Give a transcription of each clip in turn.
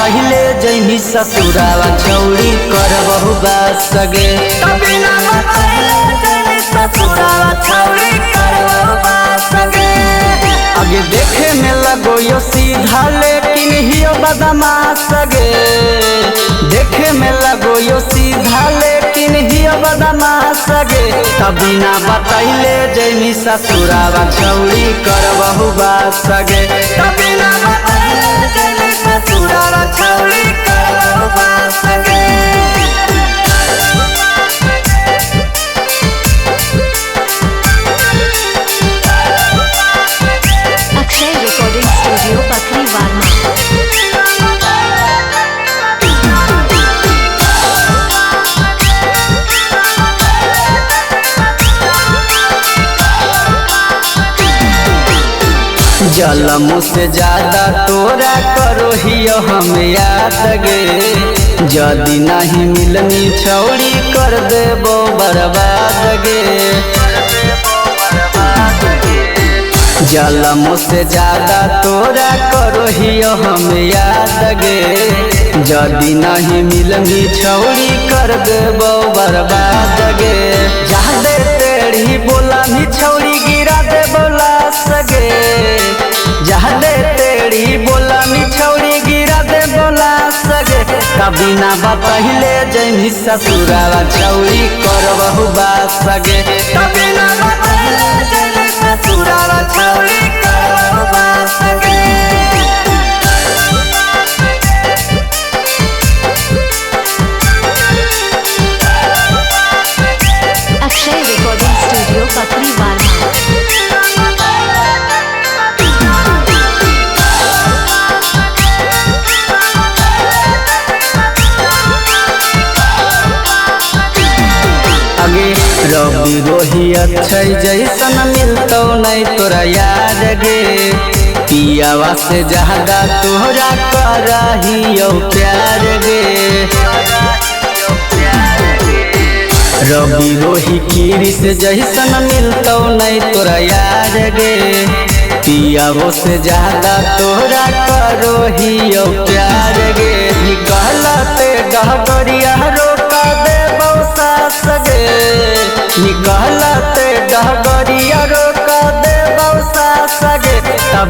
बतहिले जैनी ससुरावा छौड़ी करबहु बात सगे। बिना बतहिले जैनी ससुरावा छौड़ी करबहु बात सगे। आगे देखे में लगो यो सीधा लेकिन हियो बदमाश सगे। देखे में लगो यो सीधा लेकिन हियो बदमाश सगे। बिना बतहिले जैनी ससुरावा छौड़ी करबहु बात सगे। बिना बतहिले जैनी ससुरावा छौड़ी करबहु बात सगे। अक्षय रिकॉर्डिंग स्टूडियो पथरी वार्मा। जलम से ज्यादा तोरा करो हियो हम याद गे। जदि नहीं मिलनी छौड़ी कर देबो बर्बाद गे। जलम से ज्यादा तोरा करो हियो हम याद गे। जदि नहीं मिलनी छौड़ी कर देबो बर्बाद गे। जादे तेरी बोला नी छौड़ी गिरा दे बोला सगे। जादे तेरी बोला नी छौड़ी गिरा दे बोला सगे। बिना बतहिले जैनी ससुरावा छौड़ी करबहु बात सगे। बिना बतहिले जैनी ससुरावा छौड़ी करबहु बात सगे। अक्षय रिकॉर्डिंग स्टूडियो पथरी वार्मा। आगे रवि रोही अक्षय जैसन मिलतो नहीं तोरा याद गे। पियावा से ज्यादा तोहरा करहियो प्यार गे। रवि रोही कीरी से जैसन मिलतो नहीं तोरा याद गे। पियावो से ज्यादा तोहरा करो हियो प्यार गे। निकलते डहगरिया रोका देबो सास गे। निकलते डहगरिया रोका देबो सास गे।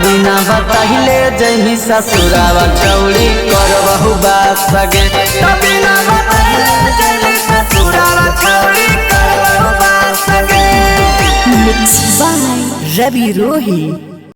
बिना बतहिले जैनी ससुरावा छौड़ी करबहु बात सगे। बिना बतहिले जैनी ससुरावा छौड़ी करबहु बात सगे। मिक्स बाय रवि रोही।